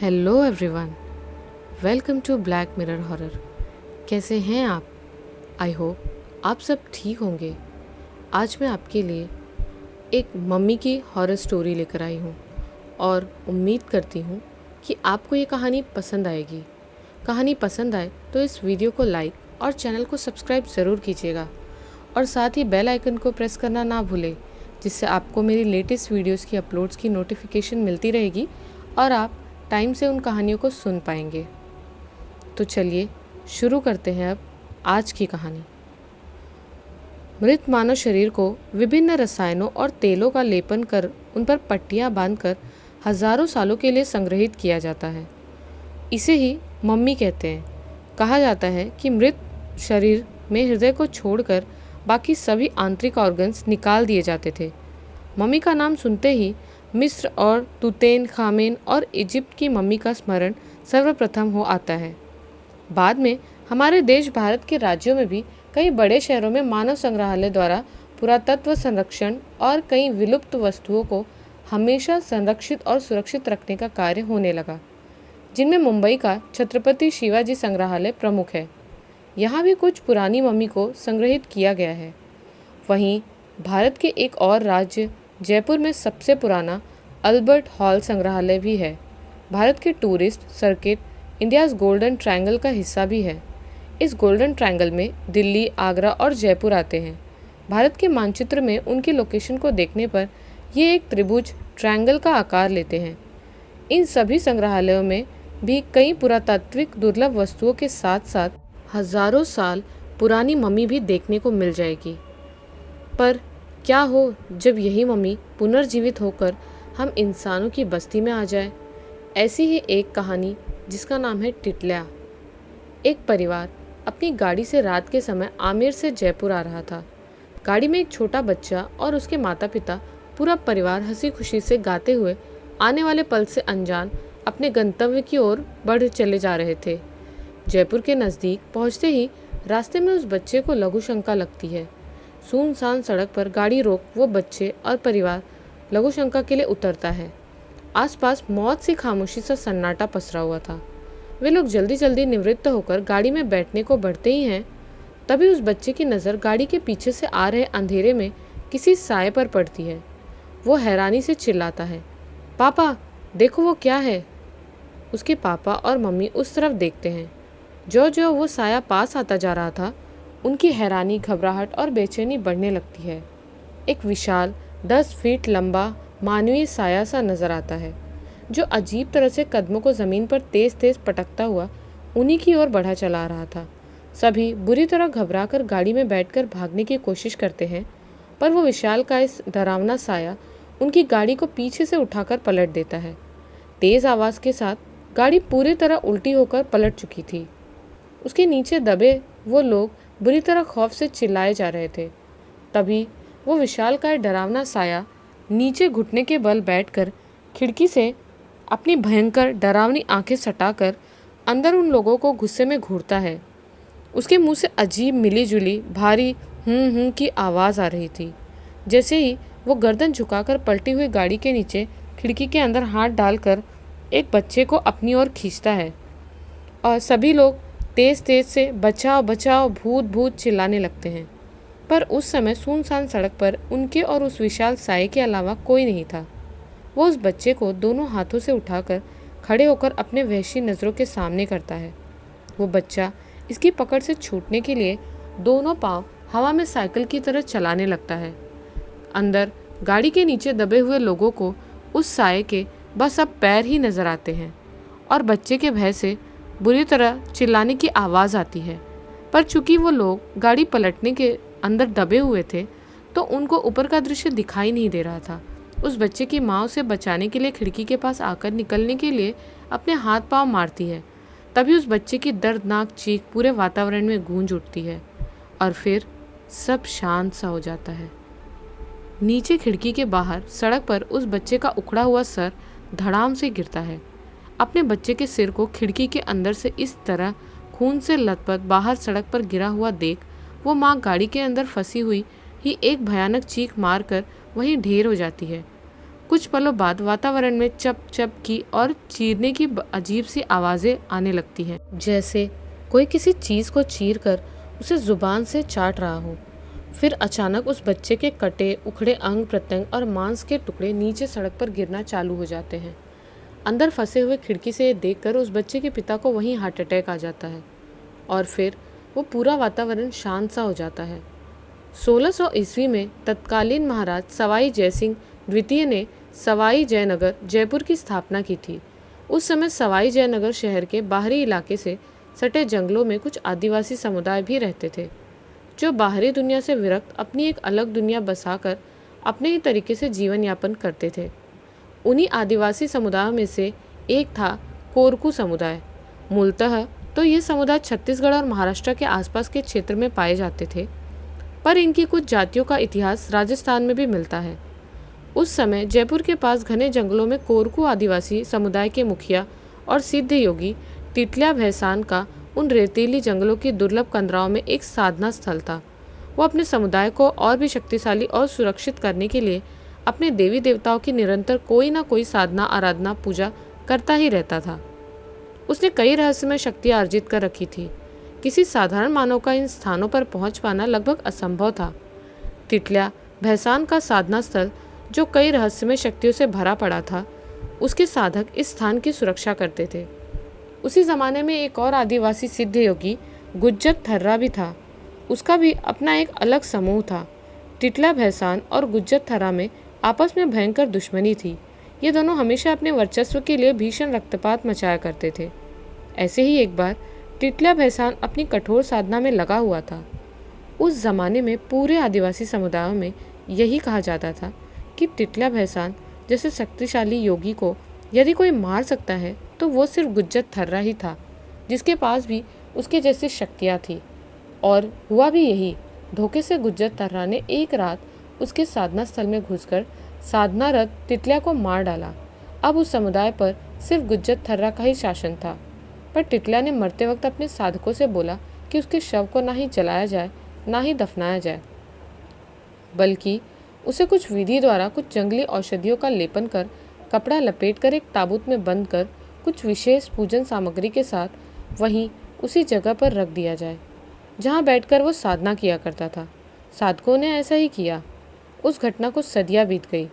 Hello everyone, welcome to Black Mirror horror. कैसे हैं आप? आई होप आप सब ठीक होंगे। आज मैं आपके लिए एक मम्मी की हॉरर स्टोरी लेकर आई हूँ और उम्मीद करती हूँ कि आपको ये कहानी पसंद आएगी। कहानी पसंद आए तो इस वीडियो को लाइक और चैनल को सब्सक्राइब ज़रूर कीजिएगा और साथ ही बेल आइकन को प्रेस करना ना भूलें, जिससे आपको मेरी लेटेस्ट वीडियोस की अपलोड्स की नोटिफिकेशन मिलती रहेगी और आप टाइम से उन कहानियों को सुन पाएंगे। तो चलिए शुरू करते हैं अब आज की कहानी। मृत मानव शरीर को विभिन्न रसायनों और तेलों का लेपन कर उन पर पट्टियां बांधकर हजारों सालों के लिए संग्रहित किया जाता है। इसे ही मम्मी कहते हैं। कहा जाता है कि मृत शरीर में हृदय को छोड़कर बाकी सभी आंतरिक ऑर्गन्स निकाल दिए जाते थे। मम्मी का नाम सुनते ही मिस्र और तुतेन खामेन और इजिप्ट की मम्मी का स्मरण सर्वप्रथम हो आता है। बाद में हमारे देश भारत के राज्यों में भी कई बड़े शहरों में मानव संग्रहालय द्वारा पुरातत्व संरक्षण और कई विलुप्त वस्तुओं को हमेशा संरक्षित और सुरक्षित रखने का कार्य होने लगा, जिनमें मुंबई का छत्रपति शिवाजी संग्रहालय प्रमुख है। यहाँ भी कुछ पुरानी मम्मी को संग्रहित किया गया है। वहीं भारत के एक और राज्य जयपुर में सबसे पुराना अल्बर्ट हॉल संग्रहालय भी है। भारत के tourist circuit India's golden triangle का हिस्सा भी है। इस गोल्डन ट्रायंगल में दिल्ली, आगरा और जयपुर आते हैं। भारत के मानचित्र में उनकी लोकेशन को देखने पर ये एक त्रिभुज ट्रायंगल का आकार लेते हैं। इन सभी संग्रहालयों में भी कई पुरातात्विक दुर्लभ वस्तुओं के साथ साथ हजारों साल पुरानी मम्मी भी देखने को मिल जाएगी। पर क्या हो जब यही मम्मी पुनर्जीवित होकर हम इंसानों की बस्ती में आ जाए। ऐसी ही एक कहानी जिसका नाम है टिटल्या। एक परिवार अपनी गाड़ी से रात के समय आमेर से जयपुर आ रहा था। गाड़ी में एक छोटा बच्चा और उसके माता पिता, पूरा परिवार हंसी खुशी से गाते हुए आने वाले पल से अनजान अपने गंतव्य की ओर बढ़ चले जा रहे थे। जयपुर के नज़दीक पहुंचते ही रास्ते में उस बच्चे को लघु शंका लगती है। सुनसान सड़क पर गाड़ी रोक वो बच्चे और परिवार लघु शंका के लिए उतरता है। आसपास मौत सी खामोशी सा सन्नाटा पसरा हुआ था। वे लोग जल्दी जल्दी निवृत्त होकर गाड़ी में बैठने को बढ़ते ही हैं, तभी उस बच्चे की नज़र गाड़ी के पीछे से आ रहे अंधेरे में किसी साए पर पड़ती है। वो हैरानी से चिल्लाता है, पापा देखो वो क्या है। उसके पापा और मम्मी उस तरफ देखते हैं। जो जो वो साया पास आता जा रहा था, उनकी हैरानी, घबराहट और बेचैनी बढ़ने लगती है। एक विशाल 10 फीट लंबा मानवीय साया सा नजर आता है, जो अजीब तरह से कदमों को ज़मीन पर तेज तेज पटकता हुआ उन्हीं की ओर बढ़ा चला रहा था। सभी बुरी तरह घबराकर गाड़ी में बैठकर भागने की कोशिश करते हैं, पर वो विशाल का इस डरावना साया उनकी गाड़ी को पीछे से उठाकर पलट देता है। तेज़ आवाज़ के साथ गाड़ी पूरी तरह उल्टी होकर पलट चुकी थी। उसके नीचे दबे वो लोग बुरी तरह खौफ से चिल्लाए जा रहे थे। तभी वो विशालकाय डरावना साया नीचे घुटने के बल बैठकर खिड़की से अपनी भयंकर डरावनी आंखें सटाकर अंदर उन लोगों को गुस्से में घूरता है। उसके मुंह से अजीब मिली-जुली भारी की आवाज़ आ रही थी। जैसे ही वो गर्दन झुकाकर पलटी हुई गाड़ी के नीचे खिड़की के अंदर हाथ डालकर एक बच्चे को अपनी ओर खींचता है और सभी लोग तेज तेज से बचाओ बचाओ, भूत भूत चिल्लाने लगते हैं। पर उस समय सुनसान सड़क पर उनके और उस विशाल साये के अलावा कोई नहीं था। वो उस बच्चे को दोनों हाथों से उठाकर खड़े होकर अपने वहशी नज़रों के सामने करता है। वो बच्चा इसकी पकड़ से छूटने के लिए दोनों पांव हवा में साइकिल की तरह चलाने लगता है। अंदर गाड़ी के नीचे दबे हुए लोगों को उस साये के बस अब पैर ही नजर आते हैं और बच्चे के भय से बुरी तरह चिल्लाने की आवाज़ आती है। पर चूंकि वो लोग गाड़ी पलटने के अंदर दबे हुए थे, तो उनको ऊपर का दृश्य दिखाई नहीं दे रहा था। उस बच्चे की माँ उसे बचाने के लिए खिड़की के पास आकर निकलने के लिए अपने हाथ पांव मारती है। तभी उस बच्चे की दर्दनाक चीख पूरे वातावरण में गूंज उठती है और फिर सब शांत सा हो जाता है। नीचे खिड़की के बाहर सड़क पर उस बच्चे का उखड़ा हुआ सर धड़ाम से गिरता है। अपने बच्चे के सिर को खिड़की के अंदर से इस तरह खून से लथपथ बाहर सड़क पर गिरा हुआ देख वो माँ गाड़ी के अंदर फंसी हुई ही एक भयानक चीख मारकर वहीं ढेर हो जाती है। कुछ पलों बाद वातावरण में चप चप की और चीरने की अजीब सी आवाज़ें आने लगती हैं, जैसे कोई किसी चीज़ को चीर कर उसे जुबान से चाट रहा हो। फिर अचानक उस बच्चे के कटे उखड़े अंग प्रत्यंग और मांस के टुकड़े नीचे सड़क पर गिरना चालू हो जाते हैं। अंदर फंसे हुए खिड़की से देखकर उस बच्चे के पिता को वहीं हार्ट अटैक आ जाता है और फिर वो पूरा वातावरण शांत सा हो जाता है। 1600 ईस्वी में तत्कालीन महाराज सवाई जयसिंह द्वितीय ने सवाई जयनगर जयपुर की स्थापना की थी। उस समय सवाई जयनगर शहर के बाहरी इलाके से सटे जंगलों में कुछ आदिवासी समुदाय भी रहते थे, जो बाहरी दुनिया से विरक्त अपनी एक अलग दुनिया बसाकर अपने ही तरीके से जीवन यापन करते थे। उन्हीं आदिवासी समुदायों में से एक था कोरकू समुदाय। मूलतः तो ये समुदाय छत्तीसगढ़ और महाराष्ट्र के आसपास के क्षेत्र में पाए जाते थे, पर इनकी कुछ जातियों का इतिहास राजस्थान में भी मिलता है। उस समय जयपुर के पास घने जंगलों में कोरकू आदिवासी समुदाय के मुखिया और सिद्ध योगी टिटल्या भैसान का उन रेतीली जंगलों की दुर्लभ कंदराओं में एक साधना स्थल था। वो अपने समुदाय को और भी शक्तिशाली और सुरक्षित करने के लिए अपने देवी देवताओं की निरंतर कोई ना कोई साधना आराधना पूजा करता ही रहता था। उसने कई रहस्यमय शक्तियाँ अर्जित कर रखी थी। किसी साधारण मानव का इन स्थानों पर पहुंच पाना लगभग असंभव था। टिटल्या भैसान का साधना स्थल, जो कई रहस्यमय शक्तियों से भरा पड़ा था, उसके साधक इस स्थान की सुरक्षा करते थे। उसी ज़माने में एक और आदिवासी सिद्ध योगी गुज्जत थर्रा भी था। उसका भी अपना एक अलग समूह था। टिटला भैसान और गुज्जत थर्रा में आपस में भयंकर दुश्मनी थी। ये दोनों हमेशा अपने वर्चस्व के लिए भीषण रक्तपात मचाया करते थे। ऐसे ही एक बार टिटला भैसान अपनी कठोर साधना में लगा हुआ था। उस जमाने में पूरे आदिवासी समुदायों में यही कहा जाता था कि टिटला भैसान जैसे शक्तिशाली योगी को यदि कोई मार सकता है तो वो सिर्फ गुज्जत थर्रा ही था, जिसके पास भी उसके जैसी शक्तियाँ थी। और हुआ भी यही। धोखे से गुज्जत थर्रा ने एक रात उसके साधना स्थल में घुसकर साधनारत टिटल्या को मार डाला। अब उस समुदाय पर सिर्फ गुज्जत थर्रा का ही शासन था, पर टिटल्या ने मरते वक्त अपने साधकों से बोला कि उसके शव को ना ही जलाया जाए ना ही दफनाया जाए, बल्कि उसे कुछ विधि द्वारा कुछ जंगली औषधियों का लेपन कर कपड़ा लपेटकर एक ताबूत में बंद कर कुछ विशेष पूजन सामग्री के साथ वहीं उसी जगह पर रख दिया जाए जहाँ बैठकर वो साधना किया करता था। साधकों ने ऐसा ही किया। उस घटना को सदियाँ बीत गई।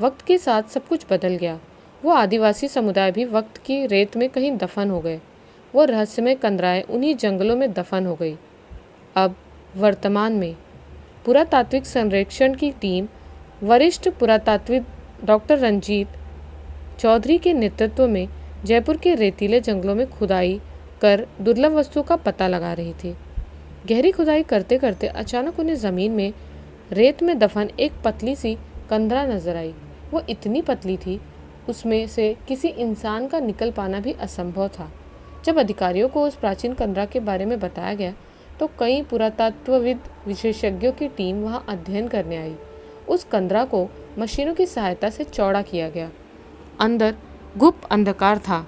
वक्त के साथ सब कुछ बदल गया। वो आदिवासी समुदाय भी वक्त की रेत में कहीं दफन हो गए। वो रहस्यमय कंदराएं उन्हीं जंगलों में दफन हो गई। अब वर्तमान में पुरातात्विक सर्वेक्षण की टीम वरिष्ठ पुरातात्विक डॉक्टर रंजीत चौधरी के नेतृत्व में जयपुर के रेतीले जंगलों में खुदाई कर दुर्लभ वस्तुओं का पता लगा रही थी। गहरी खुदाई करते करते अचानक उन्हें ज़मीन में रेत में दफन एक पतली सी कंदरा नजर आई। वो इतनी पतली थी, उसमें से किसी इंसान का निकल पाना भी असंभव था। जब अधिकारियों को उस प्राचीन कंदरा के बारे में बताया गया तो कई पुरातत्वविद विशेषज्ञों की टीम वहां अध्ययन करने आई। उस कंदरा को मशीनों की सहायता से चौड़ा किया गया। अंदर गुप्त अंधकार था,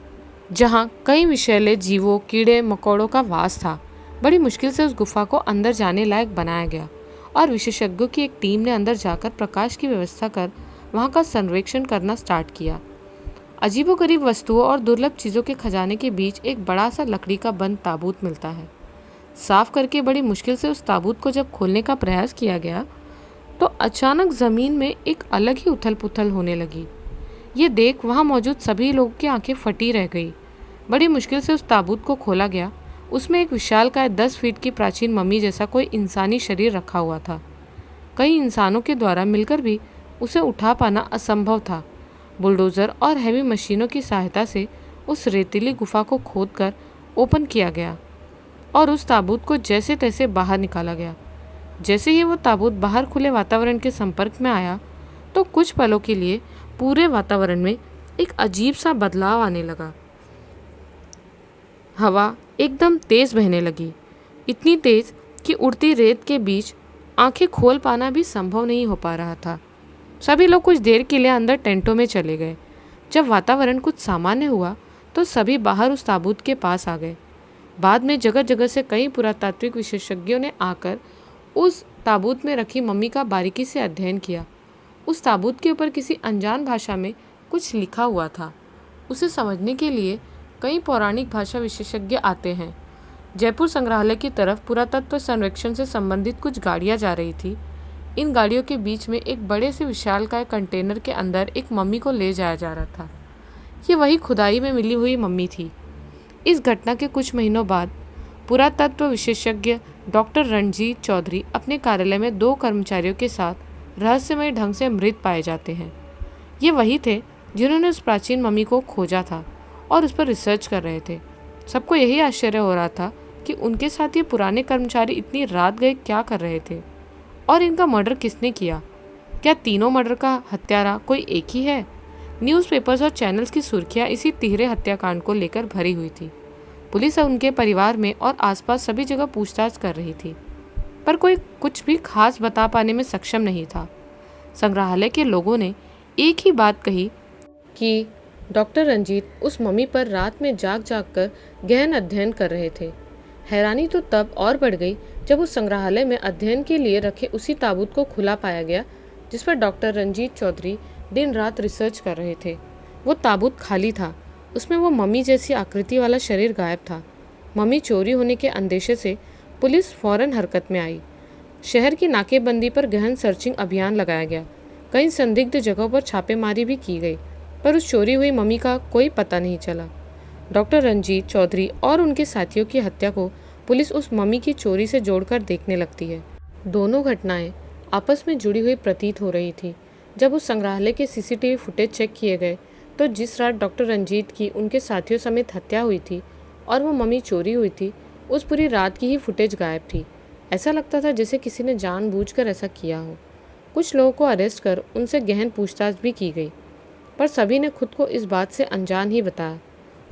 जहां कई विषैले जीवों कीड़े मकोड़ों का वास था। बड़ी मुश्किल से उस गुफा को अंदर जाने लायक बनाया गया और विशेषज्ञों की एक टीम ने अंदर जाकर प्रकाश की व्यवस्था कर वहां का सर्वेक्षण करना स्टार्ट किया। अजीबोगरीब वस्तुओं और दुर्लभ चीज़ों के खजाने के बीच एक बड़ा सा लकड़ी का बंद ताबूत मिलता है। साफ करके बड़ी मुश्किल से उस ताबूत को जब खोलने का प्रयास किया गया तो अचानक ज़मीन में एक अलग ही उथल पुथल होने लगी। ये देख वहाँ मौजूद सभी लोगों की आंखें फटी रह गई। बड़ी मुश्किल से उस ताबूत को खोला गया। उसमें एक विशालकाय 10 फीट की प्राचीन मम्मी जैसा कोई इंसानी शरीर रखा हुआ था। कई इंसानों के द्वारा मिलकर भी उसे उठा पाना असंभव था। बुलडोज़र और हैवी मशीनों की सहायता से उस रेतीली गुफा को खोदकर ओपन किया गया और उस ताबूत को जैसे तैसे बाहर निकाला गया। जैसे ही वो ताबूत बाहर खुले वातावरण के संपर्क में आया तो कुछ पलों के लिए पूरे वातावरण में एक अजीब सा बदलाव आने लगा। हवा एकदम तेज़ बहने लगी, इतनी तेज़ कि उड़ती रेत के बीच आंखें खोल पाना भी संभव नहीं हो पा रहा था। सभी लोग कुछ देर के लिए अंदर टेंटों में चले गए। जब वातावरण कुछ सामान्य हुआ तो सभी बाहर उस ताबूत के पास आ गए। बाद में जगह जगह से कई पुरातात्विक विशेषज्ञों ने आकर उस ताबूत में रखी मम्मी का बारीकी से अध्ययन किया। उस ताबूत के ऊपर किसी अनजान भाषा में कुछ लिखा हुआ था। उसे समझने के लिए कई पौराणिक भाषा विशेषज्ञ आते हैं। जयपुर संग्रहालय की तरफ पुरातत्व सर्वेक्षण से संबंधित कुछ गाड़ियां जा रही थी। इन गाड़ियों के बीच में एक बड़े से विशालकाय कंटेनर के अंदर एक मम्मी को ले जाया जा रहा था। ये वही खुदाई में मिली हुई मम्मी थी। इस घटना के कुछ महीनों बाद पुरातत्व विशेषज्ञ डॉक्टर रणजीत चौधरी अपने कार्यालय में 2 कर्मचारियों के साथ रहस्यमय ढंग से मृत पाए जाते हैं। ये वही थे जिन्होंने उस प्राचीन मम्मी को खोजा था और उस पर रिसर्च कर रहे थे। सबको यही आश्चर्य हो रहा था कि उनके साथ ये पुराने कर्मचारी इतनी रात गए क्या कर रहे थे और इनका मर्डर किसने किया। क्या तीनों मर्डर का हत्यारा कोई एक ही है? न्यूज़पेपर्स और चैनल्स की सुर्खियां इसी तिहरे हत्याकांड को लेकर भरी हुई थी। पुलिस उनके परिवार में और आसपास सभी जगह पूछताछ कर रही थी, पर कोई कुछ भी खास बता पाने में सक्षम नहीं था। संग्रहालय के लोगों ने एक ही बात कही कि डॉक्टर रंजीत उस मम्मी पर रात में जाग जाग कर गहन अध्ययन कर रहे थे। हैरानी तो तब और बढ़ गई जब उस संग्रहालय में अध्ययन के लिए रखे उसी ताबूत को खुला पाया गया जिस पर डॉक्टर रंजीत चौधरी दिन रात रिसर्च कर रहे थे। वो ताबूत खाली था। उसमें वो मम्मी जैसी आकृति वाला शरीर गायब था। मम्मी चोरी होने के अंदेशे से पुलिस फौरन हरकत में आई। शहर की नाकेबंदी पर गहन सर्चिंग अभियान लगाया गया। कई संदिग्ध जगहों पर छापेमारी भी की गई, पर उस चोरी हुई मम्मी का कोई पता नहीं चला। डॉक्टर रंजीत चौधरी और उनके साथियों की हत्या को पुलिस उस मम्मी की चोरी से जोड़कर देखने लगती है। दोनों घटनाएं आपस में जुड़ी हुई प्रतीत हो रही थी। जब उस संग्रहालय के सीसीटीवी फुटेज चेक किए गए तो जिस रात डॉक्टर रंजीत की उनके साथियों समेत हत्या हुई थी और वो मम्मी चोरी हुई थी, उस पूरी रात की ही फुटेज गायब थी। ऐसा लगता था जैसे किसी ने जानबूझकर ऐसा किया हो। कुछ लोगों को अरेस्ट कर उनसे गहन पूछताछ भी की गई, पर सभी ने खुद को इस बात से अनजान ही बताया।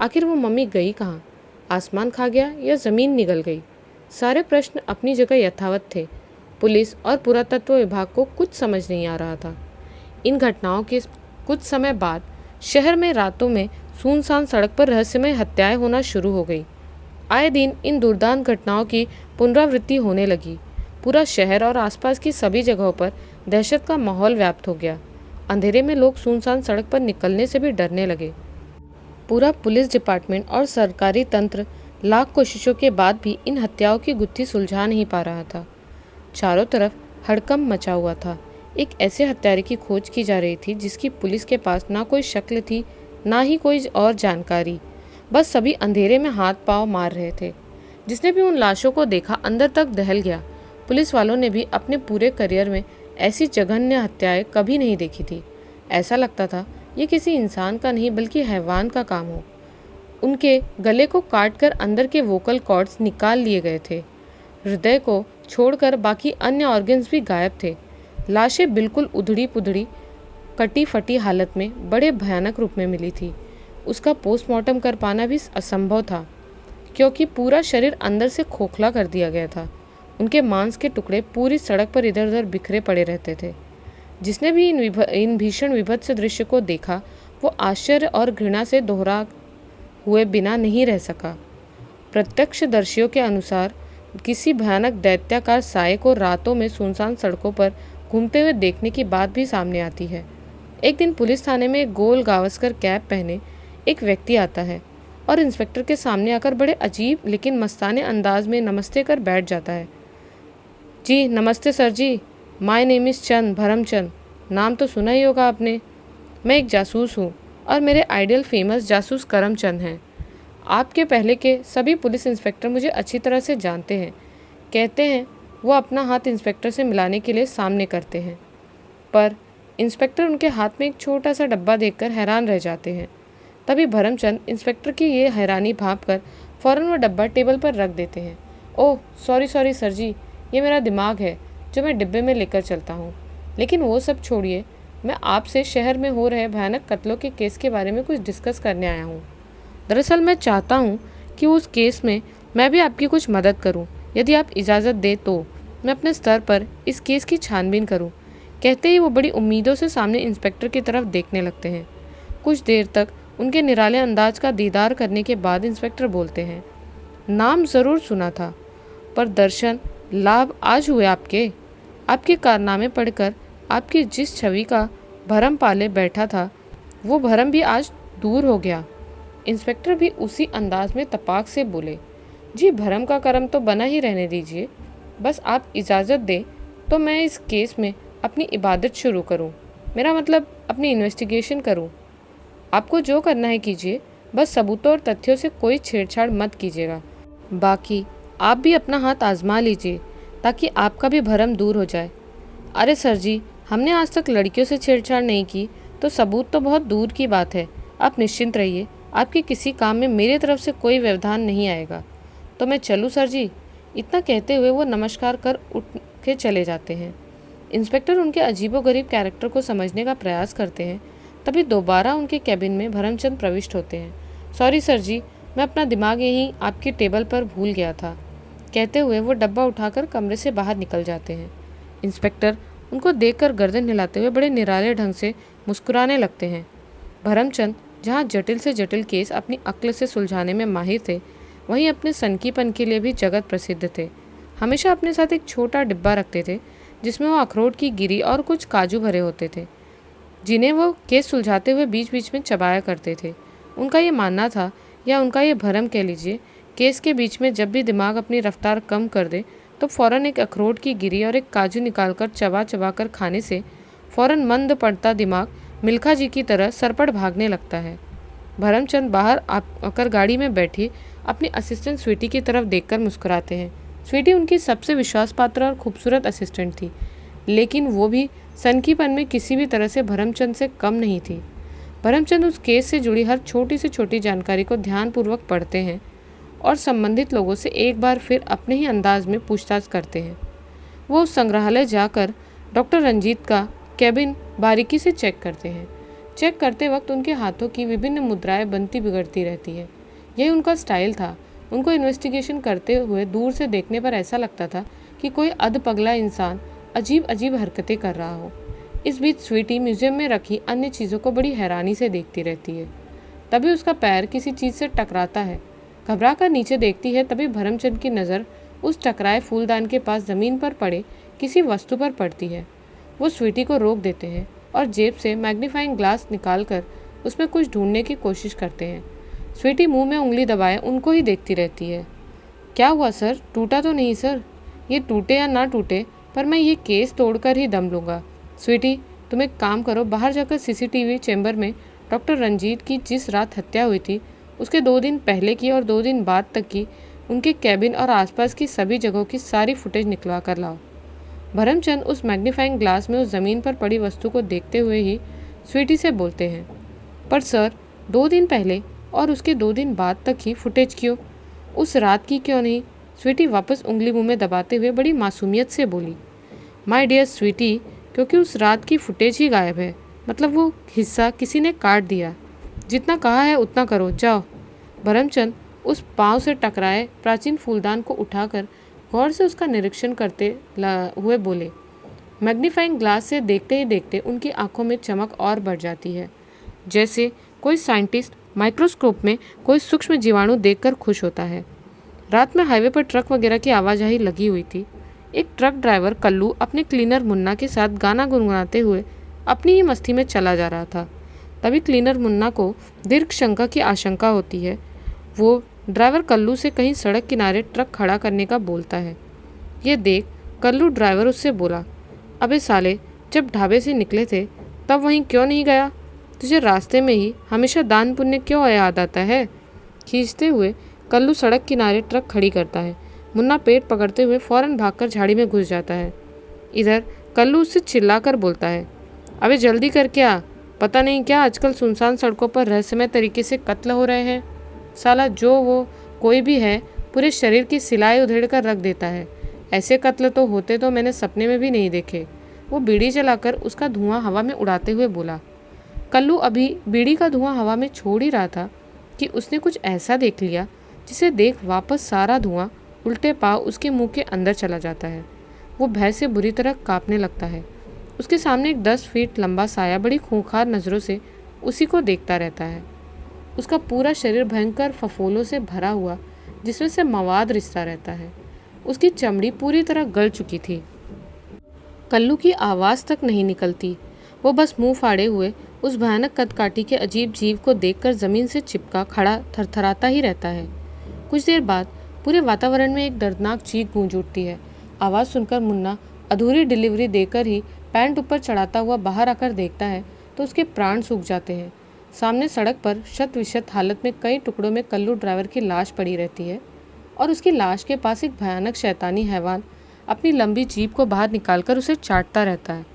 आखिर वो मम्मी गई कहाँ? आसमान खा गया या ज़मीन निगल गई? सारे प्रश्न अपनी जगह यथावत थे। पुलिस और पुरातत्व विभाग को कुछ समझ नहीं आ रहा था। इन घटनाओं के कुछ समय बाद शहर में रातों में सुनसान सड़क पर रहस्यमय हत्याएं होना शुरू हो गई। आए दिन इन दुर्दांत घटनाओं की पुनरावृत्ति होने लगी। पूरा शहर और आसपास की सभी जगहों पर दहशत का माहौल व्याप्त हो गया। अंधेरे में लोग सुनसान सड़क पर निकलने से भी डरने लगे। पूरा पुलिस डिपार्टमेंट और सरकारी तंत्र लाख कोशिशों के बाद भी इन हत्याओं की गुत्थी सुलझा नहीं पा रहा था। चारों तरफ हड़कंप मचा हुआ था। एक ऐसे हत्यारे की खोज की जा रही थी जिसकी पुलिस के पास ना कोई शक्ल थी, ना ही कोई और जानकारी। बस सभी अंधेरे में हाथ पांव मार रहे थे। जिसने भी उन लाशों को देखा अंदर तक दहल गया। पुलिस वालों ने भी अपने पूरे करियर में ऐसी जघन्य हत्याएं कभी नहीं देखी थी। ऐसा लगता था ये किसी इंसान का नहीं बल्कि हैवान का काम हो। उनके गले को काटकर अंदर के वोकल कॉर्ड्स निकाल लिए गए थे। हृदय को छोड़कर बाकी अन्य ऑर्गन्स भी गायब थे। लाशें बिल्कुल उधड़ी पुधड़ी कटी फटी हालत में बड़े भयानक रूप में मिली थी। उसका पोस्टमार्टम कर पाना भी असंभव था क्योंकि पूरा शरीर अंदर से खोखला कर दिया गया था। उनके मांस के टुकड़े पूरी सड़क पर इधर उधर बिखरे पड़े रहते थे। जिसने भी इन भीषण विभत्स दृश्य को देखा वो आश्चर्य और घृणा से दोहरा हुए बिना नहीं रह सका। प्रत्यक्षदर्शियों के अनुसार किसी भयानक दैत्याकार साये को रातों में सुनसान सड़कों पर घूमते हुए देखने की बात भी सामने आती है। एक दिन पुलिस थाने में एक गोल गावस्कर कैप पहने एक व्यक्ति आता है और इंस्पेक्टर के सामने आकर बड़े अजीब लेकिन मस्ताने अंदाज में नमस्ते कर बैठ जाता है। जी नमस्ते सर जी, my name is Chand, Bharamchand. नाम तो सुना ही होगा आपने। मैं एक जासूस हूँ और मेरे आइडियल फेमस जासूस करमचंद हैं। आपके पहले के सभी पुलिस इंस्पेक्टर मुझे अच्छी तरह से जानते हैं। कहते हैं वो अपना हाथ इंस्पेक्टर से मिलाने के लिए सामने करते हैं, पर इंस्पेक्टर उनके हाथ में एक छोटा सा डब्बा देखकर हैरान रह जाते हैं। तभी भरमचंद इंस्पेक्टर की ये हैरानी भांप कर फ़ौरन वो डब्बा टेबल पर रख देते हैं। ओह सॉरी सर जी, ये मेरा दिमाग है जो मैं डिब्बे में लेकर चलता हूँ। लेकिन वो सब छोड़िए, मैं आपसे शहर में हो रहे भयानक कत्लों के केस के बारे में कुछ डिस्कस करने आया हूँ। दरअसल मैं चाहता हूँ कि उस केस में मैं भी आपकी कुछ मदद करूँ। यदि आप इजाज़त दें तो मैं अपने स्तर पर इस केस की छानबीन करूँ। कहते ही वो बड़ी उम्मीदों से सामने इंस्पेक्टर की तरफ देखने लगते हैं। कुछ देर तक उनके निराले अंदाज का दीदार करने के बाद इंस्पेक्टर बोलते हैं, नाम ज़रूर सुना था, पर दर्शन लाभ आज हुए आपके कारनामे पढ़कर आपकी जिस छवि का भरम पाले बैठा था वो भरम भी आज दूर हो गया। इंस्पेक्टर भी उसी अंदाज में तपाक से बोले, जी भरम का करम तो बना ही रहने दीजिए, बस आप इजाज़त दें तो मैं इस केस में अपनी इबादत शुरू करूं, मेरा मतलब अपनी इन्वेस्टिगेशन करूं। आपको जो करना है कीजिए, बस सबूतों और तथ्यों से कोई छेड़छाड़ मत कीजिएगा। बाकी आप भी अपना हाथ आजमा लीजिए ताकि आपका भी भरम दूर हो जाए। अरे सर जी, हमने आज तक लड़कियों से छेड़छाड़ नहीं की, तो सबूत तो बहुत दूर की बात है। आप निश्चिंत रहिए, आपके किसी काम में मेरी तरफ से कोई व्यवधान नहीं आएगा। तो मैं चलूँ सर जी? इतना कहते हुए वो नमस्कार कर उठ के चले जाते हैं। इंस्पेक्टर उनके अजीबोगरीब कैरेक्टर को समझने का प्रयास करते हैं, तभी दोबारा उनके कैबिन में भरमचंद प्रविष्ट होते हैं। सॉरी सर जी, मैं अपना दिमाग यहीं आपकी टेबल पर भूल गया था, कहते हुए वो डब्बा उठाकर कमरे से बाहर निकल जाते हैं। इंस्पेक्टर उनको देखकर गर्दन हिलाते हुए बड़े निराले ढंग से मुस्कुराने लगते हैं। भरमचंद जहाँ जटिल से जटिल केस अपनी अक्ल से सुलझाने में माहिर थे, वहीं अपने सनकीपन के लिए भी जगत प्रसिद्ध थे। हमेशा अपने साथ एक छोटा डिब्बा रखते थे जिसमें वो अखरोट की गिरी और कुछ काजू भरे होते थे, जिन्हें वो केस सुलझाते हुए बीच बीच में चबाया करते थे। उनका ये मानना था, या उनका ये भरम कह लीजिए, केस के बीच में जब भी दिमाग अपनी रफ्तार कम कर दे तो फ़ौरन एक अखरोट की गिरी और एक काजू निकालकर चबा चबा कर खाने से फ़ौरन मंद पड़ता दिमाग मिल्खा जी की तरह सरपट भागने लगता है। भरमचंद बाहर आकर गाड़ी में बैठी अपनी असिस्टेंट स्वीटी की तरफ देखकर मुस्कुराते हैं। स्वीटी उनकी सबसे विश्वासपात्र और खूबसूरत असिस्टेंट थी, लेकिन वो भी सनकीपन में किसी भी तरह से भरमचंद से कम नहीं थी। भरमचंद उस केस से जुड़ी हर छोटी से छोटी जानकारी को ध्यानपूर्वक पढ़ते हैं और संबंधित लोगों से एक बार फिर अपने ही अंदाज में पूछताछ करते हैं। वो उस संग्रहालय जाकर डॉक्टर रंजीत का कैबिन बारीकी से चेक करते हैं। चेक करते वक्त उनके हाथों की विभिन्न मुद्राएं बनती बिगड़ती रहती है। यही उनका स्टाइल था। उनको इन्वेस्टिगेशन करते हुए दूर से देखने पर ऐसा लगता था कि कोई अधपगला इंसान अजीब अजीब हरकतें कर रहा हो। इस बीच स्वीटी म्यूजियम में रखी अन्य चीज़ों को बड़ी हैरानी से देखती रहती है। तभी उसका पैर किसी चीज़ से टकराता है। घबरा कर नीचे देखती है, तभी भरमचंद की नज़र उस टकराए फूलदान के पास ज़मीन पर पड़े किसी वस्तु पर पड़ती है। वो स्वीटी को रोक देते हैं और जेब से मैग्नीफाइंग ग्लास निकालकर उसमें कुछ ढूंढने की कोशिश करते हैं। स्वीटी मुंह में उंगली दबाए उनको ही देखती रहती है। क्या हुआ सर, टूटा तो नहीं सर? ये टूटे या ना टूटे, पर मैं ये केस तोड़कर ही दम लूँगा। स्वीटी, तुम एक काम करो, बाहर जाकर सीसीटीवी चैम्बर में डॉक्टर रंजीत की जिस रात हत्या हुई थी उसके 2 दिन पहले की और 2 दिन बाद तक की उनके कैबिन और आसपास की सभी जगहों की सारी फुटेज निकलवा कर लाओ। भरमचंद उस मैग्नीफाइंग ग्लास में उस ज़मीन पर पड़ी वस्तु को देखते हुए ही स्वीटी से बोलते हैं, पर सर 2 दिन पहले और उसके 2 दिन बाद तक ही फुटेज क्यों, उस रात की क्यों नहीं? स्वीटी वापस उंगली मुंह में दबाते हुए बड़ी मासूमियत से बोली, माय डियर स्वीटी, क्योंकि उस रात की फुटेज ही गायब है, मतलब वो हिस्सा किसी ने काट दिया। जितना कहा है उतना करो, जाओ। भरमचंद उस पाँव से टकराए प्राचीन फूलदान को उठाकर गौर से उसका निरीक्षण करते हुए बोले। मैग्नीफाइंग ग्लास से देखते ही देखते उनकी आंखों में चमक और बढ़ जाती है, जैसे कोई साइंटिस्ट माइक्रोस्कोप में कोई सूक्ष्म जीवाणु देखकर खुश होता है। रात में हाईवे पर ट्रक वगैरह की आवाजाही लगी हुई थी। एक ट्रक ड्राइवर कल्लू अपने क्लीनर मुन्ना के साथ गाना गुनगुनाते हुए अपनी ही मस्ती में चला जा रहा था। तभी क्लीनर मुन्ना को दीर्घ शंका की आशंका होती है। वो ड्राइवर कल्लू से कहीं सड़क किनारे ट्रक खड़ा करने का बोलता है। ये देख कल्लू ड्राइवर उससे बोला, अबे साले, जब ढाबे से निकले थे तब वहीं क्यों नहीं गया? तुझे रास्ते में ही हमेशा दान पुण्य क्यों याद आता है? खींचते हुए कल्लू सड़क किनारे ट्रक खड़ी करता है। मुन्ना पेट पकड़ते हुए फौरन भागकर झाड़ी में घुस जाता है। इधर कल्लू उससे चिल्लाकर बोलता है, अबे जल्दी कर, क्या पता नहीं क्या आजकल सुनसान सड़कों पर रहस्यमय तरीके से कत्ल हो रहे हैं। साला जो वो कोई भी है पूरे शरीर की सिलाई उधेड़ कर रख देता है। ऐसे कत्ल तो होते तो मैंने सपने में भी नहीं देखे। वो बीड़ी जलाकर उसका धुआं हवा में उड़ाते हुए बोला। कल्लू अभी बीड़ी का धुआं हवा में छोड़ ही रहा था कि उसने कुछ ऐसा देख लिया जिसे देख वापस सारा धुआं उल्टे पांव उसके मुंह के अंदर चला जाता है। वो भय से बुरी तरह कांपने लगता है। उसके सामने एक 10 फीट लंबा साया बड़ी खूंखार नज़रों से उसी को देखता रहता है। उसका पूरा शरीर भयंकर फफोलों से भरा हुआ, जिसमें से मवाद रिसता रहता है। उसकी चमड़ी पूरी तरह गल चुकी थी। कल्लू की आवाज़ तक नहीं निकलती। वो बस मुंह फाड़े हुए उस भयानक कदकाठी के अजीब जीव को देखकर ज़मीन से चिपका खड़ा थरथराता ही रहता है। कुछ देर बाद पूरे वातावरण में एक दर्दनाक चीख गूंज उठती है। आवाज़ सुनकर मुन्ना अधूरी डिलीवरी देकर ही पैंट ऊपर चढ़ाता हुआ बाहर आकर देखता है तो उसके प्राण सूख जाते हैं। सामने सड़क पर शत विशत हालत में कई टुकड़ों में कल्लू ड्राइवर की लाश पड़ी रहती है और उसकी लाश के पास एक भयानक शैतानी हैवान अपनी लंबी जीभ को बाहर निकालकर उसे चाटता रहता है।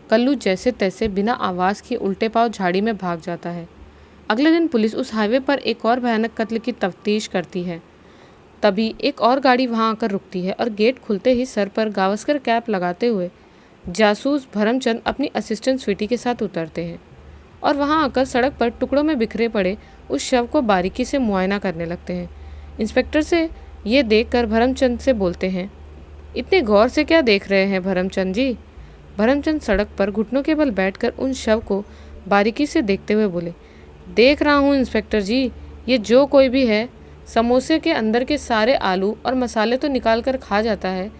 कल्लू जैसे तैसे बिना आवाज़ के उल्टे पांव झाड़ी में भाग जाता है। अगले दिन पुलिस उस हाईवे पर एक और भयानक कत्ल की तफ्तीश करती है। तभी एक और गाड़ी वहां आकर रुकती है और गेट खुलते ही सर पर गावस्कर कैप लगाते हुए जासूस भरमचंद अपनी असिस्टेंट स्वीटी के साथ उतरते हैं और वहां आकर सड़क पर टुकड़ों में बिखरे पड़े उस शव को बारीकी से मुआयना करने लगते हैं। इंस्पेक्टर से ये देखकर भरमचंद से बोलते हैं, इतने गौर से क्या देख रहे हैं भरमचंद जी? भरमचंद सड़क पर घुटनों के बल बैठकर उन शव को बारीकी से देखते हुए बोले, देख रहा हूँ इंस्पेक्टर जी, ये जो कोई भी है समोसे के अंदर के सारे आलू और मसाले तो निकाल कर खा जाता है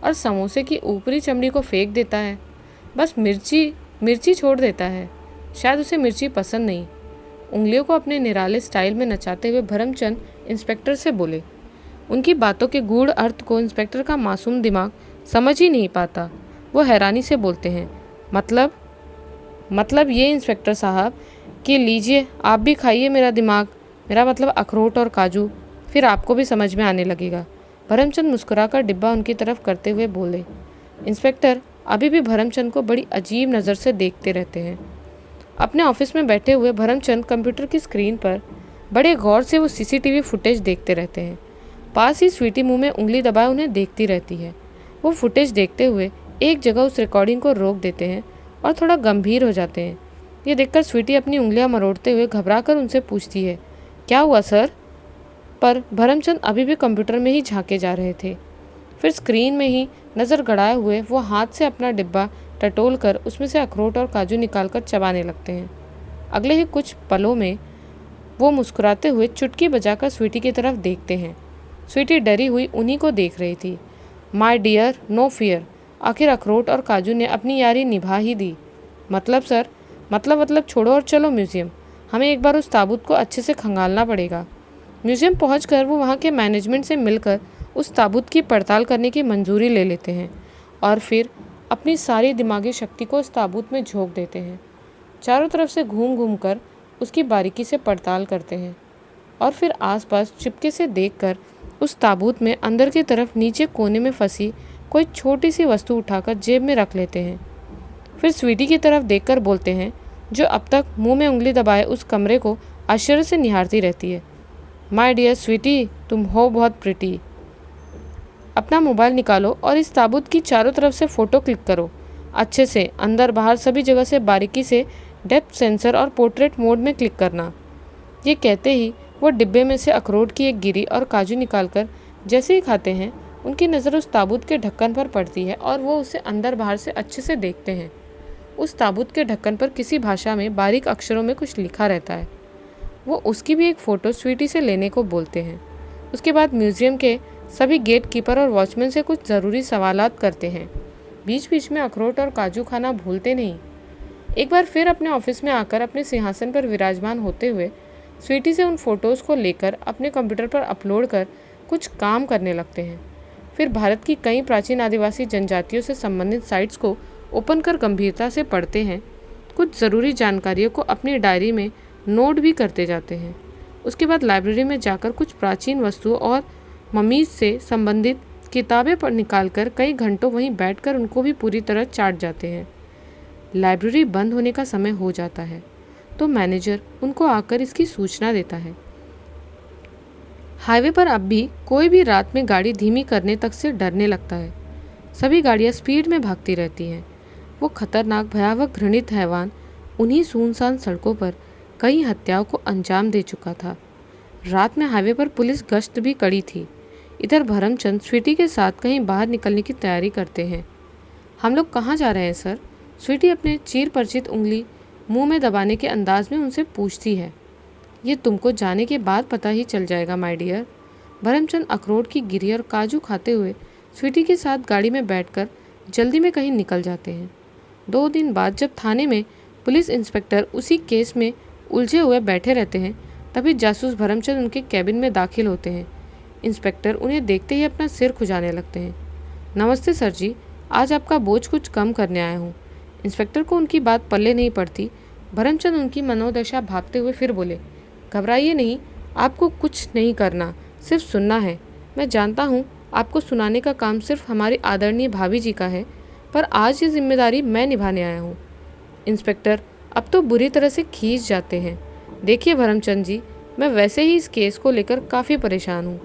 और समोसे की ऊपरी चमड़ी को फेंक देता है। बस मिर्ची छोड़ देता है। शायद उसे मिर्ची पसंद नहीं। उंगलियों को अपने निराले स्टाइल में नचाते हुए भरमचंद इंस्पेक्टर से बोले। उनकी बातों के गूढ़ अर्थ को इंस्पेक्टर का मासूम दिमाग समझ ही नहीं पाता। वो हैरानी से बोलते हैं, मतलब ये इंस्पेक्टर साहब कि लीजिए आप भी खाइए मेरा दिमाग, मेरा मतलब अखरोट और काजू, फिर आपको भी समझ में आने लगेगा। भरमचंद मुस्कुराकर डिब्बा उनकी तरफ करते हुए बोले। इंस्पेक्टर अभी भी भरमचंद को बड़ी अजीब नज़र से देखते रहते हैं। अपने ऑफिस में बैठे हुए भरमचंद कंप्यूटर की स्क्रीन पर बड़े गौर से वो सीसीटीवी फुटेज देखते रहते हैं। पास ही स्वीटी मुंह में उंगली दबाए उन्हें देखती रहती है। वो फुटेज देखते हुए एक जगह उस रिकॉर्डिंग को रोक देते हैं और थोड़ा गंभीर हो जाते हैं। ये देखकर स्वीटी अपनी उंगलियां मरोड़ते हुए घबराकर उनसे पूछती है, क्या हुआ सर? पर भरमचंद अभी भी कंप्यूटर में ही झांके जा रहे थे। फिर स्क्रीन में ही नज़र गड़ाए हुए वो हाथ से अपना डिब्बा टटोल कर उसमें से अखरोट और काजू निकालकर चबाने लगते हैं। अगले ही कुछ पलों में वो मुस्कुराते हुए चुटकी बजाकर स्वीटी की तरफ देखते हैं। स्वीटी डरी हुई उन्हीं को देख रही थी। My dear, no fear. आखिर अखरोट और काजू ने अपनी यारी निभा ही दी। मतलब सर, मतलब छोड़ो और चलो म्यूज़ियम। हमें एक बार उस ताबूत को अच्छे से खंगालना पड़ेगा। म्यूज़ियम पहुंचकर वो वहाँ के मैनेजमेंट से मिलकर उस ताबूत की पड़ताल करने की मंजूरी ले लेते हैं और फिर अपनी सारी दिमागी शक्ति को उस ताबूत में झोंक देते हैं। चारों तरफ से घूम घूम कर उसकी बारीकी से पड़ताल करते हैं और फिर आसपास चिपके से देखकर उस ताबूत में अंदर की तरफ नीचे कोने में फंसी कोई छोटी सी वस्तु उठाकर जेब में रख लेते हैं। फिर स्वीटी की तरफ देखकर बोलते हैं, जो अब तक मुंह में उंगली दबाए उस कमरे को आश्चर्य से निहारती रहती है, माय डियर स्वीटी, तुम हो बहुत प्रिटी। अपना मोबाइल निकालो और इस ताबूत की चारों तरफ से फ़ोटो क्लिक करो। अच्छे से अंदर बाहर सभी जगह से बारीकी से डेप्थ सेंसर और पोर्ट्रेट मोड में क्लिक करना। ये कहते ही वो डिब्बे में से अखरोट की एक गिरी और काजू निकालकर जैसे ही खाते हैं उनकी नज़र उस ताबूत के ढक्कन पर पड़ती है और वो उसे अंदर बाहर से अच्छे से देखते हैं। उस ताबूत के ढक्कन पर किसी भाषा में बारीक अक्षरों में कुछ लिखा रहता है। वो उसकी भी एक फ़ोटो स्वीटी से लेने को बोलते हैं। उसके बाद म्यूज़ियम के सभी गेट कीपर और वॉचमैन से कुछ ज़रूरी सवालात करते हैं। बीच बीच में अखरोट और काजू खाना भूलते नहीं। एक बार फिर अपने ऑफिस में आकर अपने सिंहासन पर विराजमान होते हुए स्वीटी से उन फ़ोटोज़ को लेकर अपने कंप्यूटर पर अपलोड कर कुछ काम करने लगते हैं। फिर भारत की कई प्राचीन आदिवासी जनजातियों से संबंधित साइट्स को ओपन कर गंभीरता से पढ़ते हैं। कुछ ज़रूरी जानकारियों को अपनी डायरी में नोट भी करते जाते हैं। उसके बाद लाइब्रेरी में जाकर कुछ प्राचीन वस्तुओं और ममीज़ से संबंधित किताबें पर निकालकर कई घंटों वहीं बैठकर उनको भी पूरी तरह चाट जाते हैं। लाइब्रेरी बंद होने का समय हो जाता है तो मैनेजर उनको आकर इसकी सूचना देता है। हाईवे पर अब भी कोई भी रात में गाड़ी धीमी करने तक से डरने लगता है। सभी गाड़ियाँ स्पीड में भागती रहती हैं। वो खतरनाक भयावह घृणित हैवान उन्हीं सुनसान सड़कों पर कई हत्याओं को अंजाम दे चुका था। रात में हाईवे पर पुलिस गश्त भी कड़ी थी। इधर भरमचंद स्वीटी के साथ कहीं बाहर निकलने की तैयारी करते हैं। हम लोग कहाँ जा रहे हैं सर? स्वीटी अपने चीर परिचित उंगली मुंह में दबाने के अंदाज में उनसे पूछती है। ये तुमको जाने के बाद पता ही चल जाएगा माय डियर। भरमचंद अखरोट की गिरी और काजू खाते हुए स्वीटी के साथ गाड़ी में बैठकर जल्दी में कहीं निकल जाते हैं। 2 दिन बाद जब थाने में पुलिस इंस्पेक्टर उसी केस में उलझे हुए बैठे रहते हैं, तभी जासूस भरमचंद उनके कैबिन में दाखिल होते हैं। इंस्पेक्टर उन्हें देखते ही अपना सिर खुजाने लगते हैं। नमस्ते सर जी, आज आपका बोझ कुछ कम करने आया हूँ। इंस्पेक्टर को उनकी बात पल्ले नहीं पड़ती। भरमचंद उनकी मनोदशा भांपते हुए फिर बोले, घबराइए नहीं, आपको कुछ नहीं करना, सिर्फ सुनना है। मैं जानता हूँ आपको सुनाने का काम सिर्फ हमारी आदरणीय भाभी जी का है, पर आज ये जिम्मेदारी मैं निभाने आया हूँ। इंस्पेक्टर अब तो बुरी तरह से खींच जाते हैं। देखिए भरमचंद जी, मैं वैसे ही इस केस को लेकर काफ़ी परेशान हूँ,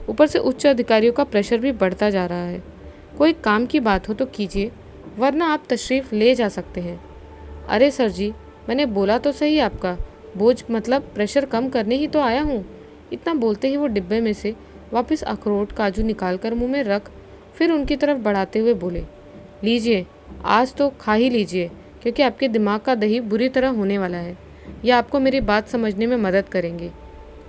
ऊपर से उच्च अधिकारियों का प्रेशर भी बढ़ता जा रहा है। कोई काम की बात हो तो कीजिए, वरना आप तशरीफ़ ले जा सकते हैं। अरे सर जी, मैंने बोला तो सही, आपका बोझ मतलब प्रेशर कम करने ही तो आया हूँ। इतना बोलते ही वो डिब्बे में से वापस अखरोट काजू निकाल कर मुँह में रख फिर उनकी तरफ बढ़ाते हुए बोले, लीजिए, आज तो खा ही लीजिए, क्योंकि आपके दिमाग का दही बुरी तरह होने वाला है। यह आपको मेरी बात समझने में मदद करेंगे।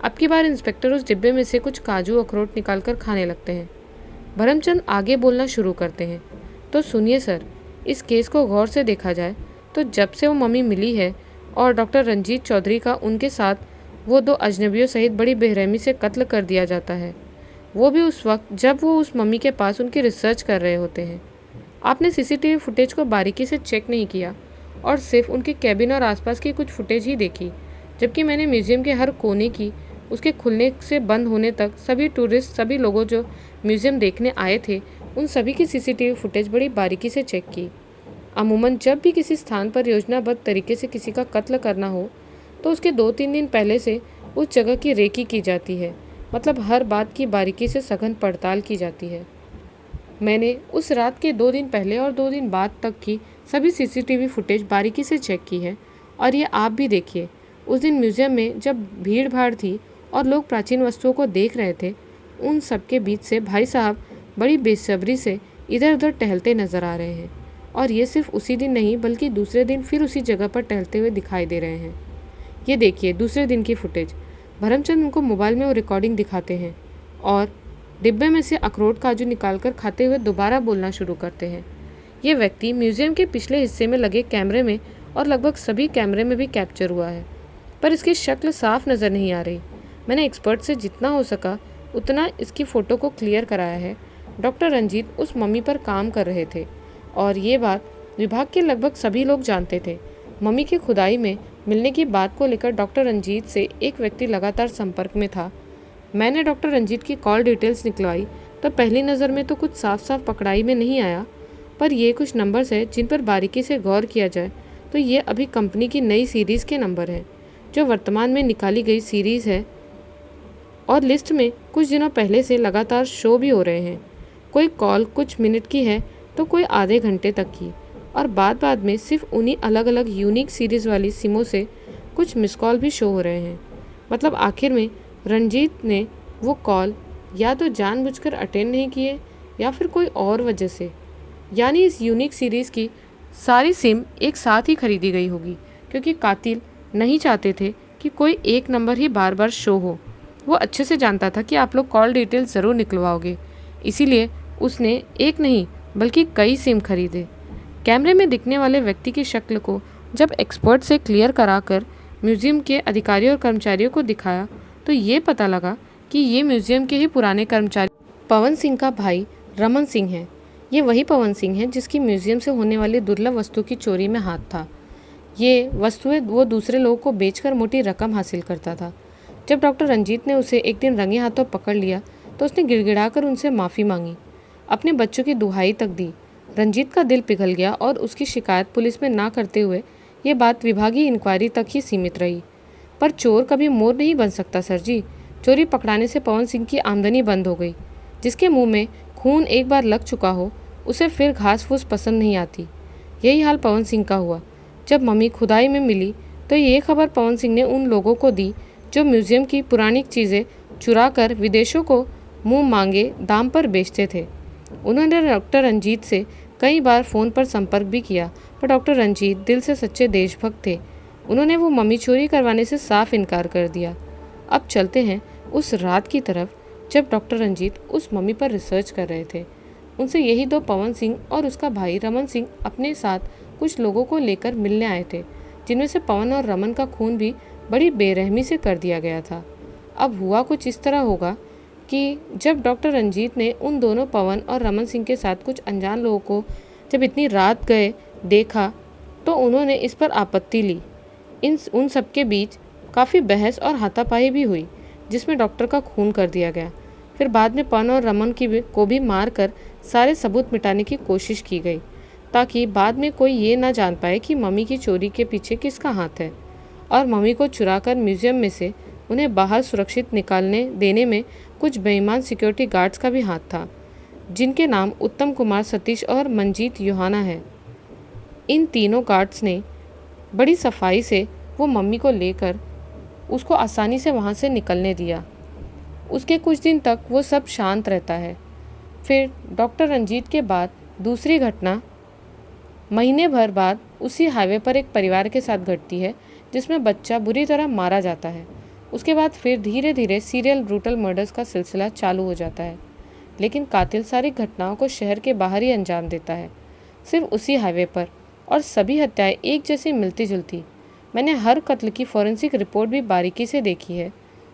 अब की बार इंस्पेक्टर उस डिब्बे में से कुछ काजू अखरोट निकाल कर खाने लगते हैं। भरमचंद आगे बोलना शुरू करते हैं, तो सुनिए सर, इस केस को गौर से देखा जाए तो जब से वो मम्मी मिली है और डॉक्टर रंजीत चौधरी का उनके साथ वो 2 अजनबियों सहित बड़ी बेरहमी से कत्ल कर दिया जाता है, वो भी उस वक्त जब वो उस मम्मी के पास उनकी रिसर्च कर रहे होते हैं। आपने सीसीटीवी फुटेज को बारीकी से चेक नहीं किया और सिर्फ उनके कैबिन और आसपास की कुछ फुटेज ही देखी, जबकि मैंने म्यूज़ियम के हर कोने की, उसके खुलने से बंद होने तक सभी टूरिस्ट, सभी लोगों जो म्यूज़ियम देखने आए थे, उन सभी की सीसीटीवी फुटेज बड़ी बारीकी से चेक की। अमूमन जब भी किसी स्थान पर योजनाबद्ध तरीके से किसी का कत्ल करना हो तो उसके 2-3 दिन पहले से उस जगह की रेकी की जाती है, मतलब हर बात की बारीकी से सघन पड़ताल की जाती है। मैंने उस रात के 2 दिन पहले और 2 दिन बाद तक की सभी सीसीटीवी फुटेज बारीकी से चेक की है, और ये आप भी देखिए। उस दिन म्यूज़ियम में जब भीड़ भाड़ थी और लोग प्राचीन वस्तुओं को देख रहे थे, उन सब के बीच से भाई साहब बड़ी बेसब्री से इधर उधर टहलते नजर आ रहे हैं, और ये सिर्फ उसी दिन नहीं बल्कि दूसरे दिन फिर उसी जगह पर टहलते हुए दिखाई दे रहे हैं। ये देखिए दूसरे दिन की फुटेज। भरमचंद उनको मोबाइल में वो रिकॉर्डिंग दिखाते हैं और डिब्बे में से अखरोट काजू निकालकर खाते हुए दोबारा बोलना शुरू करते हैं। ये व्यक्ति म्यूज़ियम के पिछले हिस्से में लगे कैमरे में और लगभग सभी कैमरे में भी कैप्चर हुआ है, पर इसकी शक्ल साफ नज़र नहीं आ रही। मैंने एक्सपर्ट से जितना हो सका उतना इसकी फ़ोटो को क्लियर कराया है। डॉक्टर रंजीत उस मम्मी पर काम कर रहे थे और ये बात विभाग के लगभग सभी लोग जानते थे। मम्मी की खुदाई में मिलने की बात को लेकर डॉक्टर रंजीत से एक व्यक्ति लगातार संपर्क में था। मैंने डॉक्टर रंजीत की कॉल डिटेल्स निकलवाई तो पहली नज़र में तो कुछ साफ साफ पकड़ाई में नहीं आया, पर ये कुछ नंबर्स हैं जिन पर बारीकी से गौर किया जाए तो ये अभी कंपनी की नई सीरीज़ के नंबर हैं, जो वर्तमान में निकाली गई सीरीज़ है, और लिस्ट में कुछ दिनों पहले से लगातार शो भी हो रहे हैं। कोई कॉल कुछ मिनट की है तो कोई आधे घंटे तक की, और बाद में सिर्फ उन्हीं अलग अलग यूनिक सीरीज़ वाली सिमों से कुछ मिस कॉल भी शो हो रहे हैं। मतलब आखिर में रंजीत ने वो कॉल या तो जानबूझकर अटेंड नहीं किए या फिर कोई और वजह से, यानी इस यूनिक सीरीज़ की सारी सिम एक साथ ही खरीदी गई होगी, क्योंकि कातिल नहीं चाहते थे कि कोई एक नंबर ही बार बार शो हो। वो अच्छे से जानता था कि आप लोग कॉल डिटेल्स ज़रूर निकलवाओगे, इसीलिए उसने एक नहीं बल्कि कई सिम खरीदे। कैमरे में दिखने वाले व्यक्ति की शक्ल को जब एक्सपर्ट से क्लियर कराकर म्यूज़ियम के अधिकारियों और कर्मचारियों को दिखाया तो ये पता लगा कि ये म्यूज़ियम के ही पुराने कर्मचारी पवन सिंह का भाई रमन सिंह है। ये वही पवन सिंह है जिसकी म्यूज़ियम से होने वाली दुर्लभ वस्तु की चोरी में हाथ था। ये वस्तुएं वो दूसरे लोगों को बेचकर मोटी रकम हासिल करता था। जब डॉक्टर रंजीत ने उसे एक दिन रंगे हाथों पकड़ लिया तो उसने गिड़गिड़ाकर उनसे माफ़ी मांगी, अपने बच्चों की दुहाई तक दी। रंजीत का दिल पिघल गया और उसकी शिकायत पुलिस में ना करते हुए ये बात विभागीय इंक्वायरी तक ही सीमित रही। पर चोर कभी मोर नहीं बन सकता सर जी। चोरी पकड़ाने से पवन सिंह की आमदनी बंद हो गई। जिसके मुंह में खून एक बार लग चुका हो उसे फिर घास फूस पसंद नहीं आती। यही हाल पवन सिंह का हुआ। जब मम्मी खुदाई में मिली तो ये खबर पवन सिंह ने उन लोगों को दी जो म्यूज़ियम की पुरानी चीज़ें चुरा कर विदेशों को मुँह मांगे दाम पर बेचते थे। उन्होंने डॉक्टर रंजीत से कई बार फ़ोन पर संपर्क भी किया, पर डॉक्टर रंजीत दिल से सच्चे देशभक्त थे। उन्होंने वो मम्मी चोरी करवाने से साफ इनकार कर दिया। अब चलते हैं उस रात की तरफ जब डॉक्टर रंजीत उस मम्मी पर रिसर्च कर रहे थे। उनसे यही दो पवन सिंह और उसका भाई रमन सिंह अपने साथ कुछ लोगों को लेकर मिलने आए थे, जिनमें से पवन और रमन का खून भी बड़ी बेरहमी से कर दिया गया था। अब हुआ कुछ इस तरह होगा कि जब डॉक्टर रंजीत ने उन दोनों पवन और रमन सिंह के साथ कुछ अनजान लोगों को जब इतनी रात गए देखा तो उन्होंने इस पर आपत्ति ली। उन सबके बीच काफ़ी बहस और हाथापाई भी हुई, जिसमें डॉक्टर का खून कर दिया गया। फिर बाद में पवन और रमन को भी मार कर सारे सबूत मिटाने की कोशिश की गई, ताकि बाद में कोई ये ना जान पाए कि मम्मी की चोरी के पीछे किसका हाथ है। और मम्मी को चुराकर म्यूजियम में से उन्हें बाहर सुरक्षित निकालने देने में कुछ बेईमान सिक्योरिटी गार्ड्स का भी हाथ था, जिनके नाम उत्तम कुमार, सतीश और मंजीत योहाना है। इन तीनों गार्ड्स ने बड़ी सफाई से वो मम्मी को लेकर उसको आसानी से वहाँ से निकलने दिया। उसके कुछ दिन तक वो सब शांत रहता है। फिर डॉक्टर रंजीत के बाद दूसरी घटना महीने भर बाद उसी हाईवे पर एक परिवार के साथ घटती है, जिसमें बच्चा बुरी तरह मारा जाता है। उसके बाद फिर धीरे धीरे सीरियल ब्रूटल मर्डर्स का सिलसिला चालू हो जाता है, लेकिन कातिल सारी घटनाओं को शहर के बाहर ही अंजाम देता है, सिर्फ उसी हाईवे पर, और सभी हत्याएं एक जैसी मिलती जुलती। मैंने हर कत्ल की फॉरेंसिक रिपोर्ट भी बारीकी से देखी है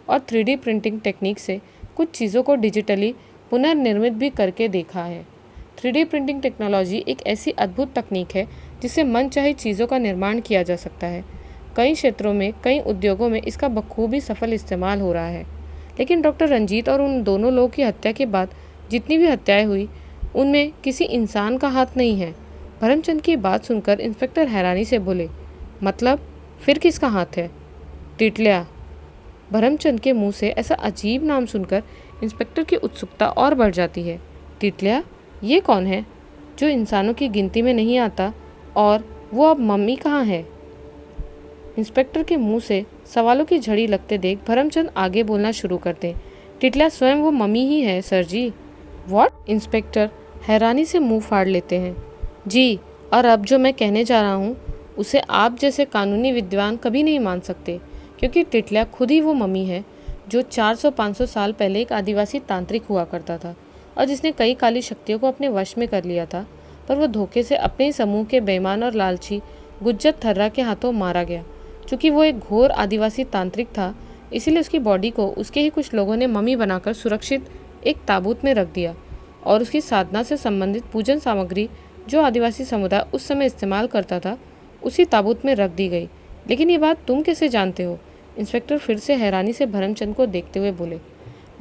और 3D प्रिंटिंग टेक्निक से कुछ चीज़ों को डिजिटली पुनर्निर्मित भी करके देखा है। 3D प्रिंटिंग टेक्नोलॉजी एक ऐसी अद्भुत तकनीक है जिससे मनचाही चीज़ों का निर्माण किया जा सकता है। कई क्षेत्रों में, कई उद्योगों में इसका बखूबी सफल इस्तेमाल हो रहा है। लेकिन डॉक्टर रंजीत और उन दोनों लोगों की हत्या के बाद जितनी भी हत्याएं हुई, उनमें किसी इंसान का हाथ नहीं है। भरमचंद की बात सुनकर इंस्पेक्टर हैरानी से बोले, मतलब फिर किसका हाथ है? टिटलिया। भरमचंद के मुंह से ऐसा अजीब नाम सुनकर इंस्पेक्टर की उत्सुकता और बढ़ जाती है। टिटलिया? ये कौन है जो इंसानों की गिनती में नहीं आता, और वो अब मम्मी कहाँ है? इंस्पेक्टर के मुंह से सवालों की झड़ी लगते देख भरमचंद आगे बोलना शुरू करते। टिटलिया स्वयं वो मम्मी ही है सर जी। व्हाट? इंस्पेक्टर हैरानी से मुंह फाड़ लेते हैं। जी, और अब जो मैं कहने जा रहा हूँ उसे आप जैसे कानूनी विद्वान कभी नहीं मान सकते, क्योंकि टिटलिया खुद ही वो मम्मी है जो 400-500 साल पहले एक आदिवासी तांत्रिक हुआ करता था और जिसने कई काली शक्तियों को अपने वश में कर लिया था, पर वो धोखे से अपने ही समूह के बेईमान और लालची गुज्जर थर्रा के हाथों मारा गया। चूँकि वो एक घोर आदिवासी तांत्रिक था, इसीलिए उसकी बॉडी को उसके ही कुछ लोगों ने मम्मी बनाकर सुरक्षित एक ताबूत में रख दिया और उसकी साधना से संबंधित पूजन सामग्री जो आदिवासी समुदाय उस समय इस्तेमाल करता था उसी ताबूत में रख दी गई। लेकिन ये बात तुम कैसे जानते हो? इंस्पेक्टर फिर से हैरानी से भरमचंद को देखते हुए बोले।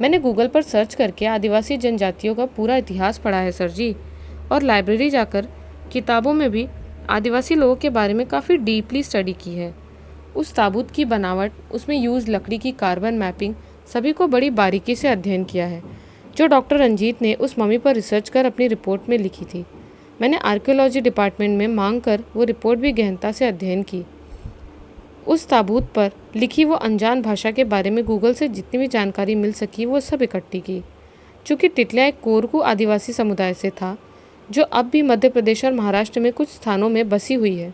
मैंने गूगल पर सर्च करके आदिवासी जनजातियों का पूरा इतिहास पढ़ा है सर जी, और लाइब्रेरी जाकर किताबों में भी आदिवासी लोगों के बारे में काफ़ी डीपली स्टडी की है। उस ताबूत की बनावट, उसमें यूज़ लकड़ी की कार्बन मैपिंग, सभी को बड़ी बारीकी से अध्ययन किया है, जो डॉक्टर रंजीत ने उस मम्मी पर रिसर्च कर अपनी रिपोर्ट में लिखी थी। मैंने आर्कियोलॉजी डिपार्टमेंट में मांग कर वो रिपोर्ट भी गहनता से अध्ययन की। उस ताबूत पर लिखी वो अनजान भाषा के बारे में गूगल से जितनी भी जानकारी मिल सकी वो सब इकट्ठी की। चूँकि टिटलिया एक कोरकू आदिवासी समुदाय से था, जो अब भी मध्य प्रदेश और महाराष्ट्र में कुछ स्थानों में बसी हुई है।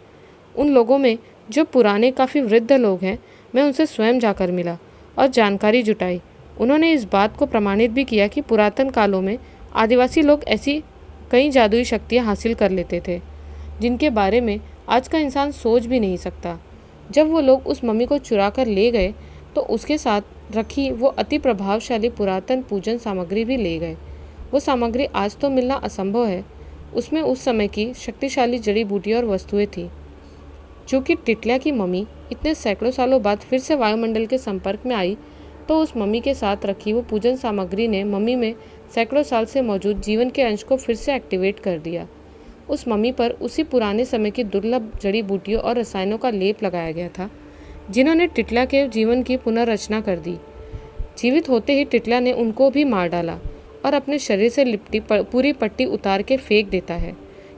उन लोगों में जो पुराने काफ़ी वृद्ध लोग हैं, मैं उनसे स्वयं जाकर मिला और जानकारी जुटाई। उन्होंने इस बात को प्रमाणित भी किया कि पुरातन कालों में आदिवासी लोग ऐसी कई जादुई शक्तियाँ हासिल कर लेते थे, जिनके बारे में आज का इंसान सोच भी नहीं सकता। जब वो लोग उस मम्मी को चुरा कर ले गए तो उसके साथ रखी वो अति प्रभावशाली पुरातन पूजन सामग्री भी ले गए। वो सामग्री आज तो मिलना असंभव है। उसमें उस समय की शक्तिशाली जड़ी बूटियाँ और वस्तुएं थी। चूँकि टिटलिया की मम्मी इतने सैकड़ों सालों बाद फिर से वायुमंडल के संपर्क में आई, तो उस मम्मी के साथ रखी वो पूजन सामग्री ने मम्मी में सैकड़ों साल से मौजूद जीवन के अंश को फिर से एक्टिवेट कर दिया। उस मम्मी पर उसी पुराने समय की दुर्लभ जड़ी बूटियों और रसायनों का लेप लगाया गया था, जिन्होंने टिटलिया के जीवन की पुनर्रचना कर दी। जीवित होते ही टिटलिया ने उनको भी मार डाला और अपने शरीर से लिपटी पूरी पट्टी उतार के फेंक देता है,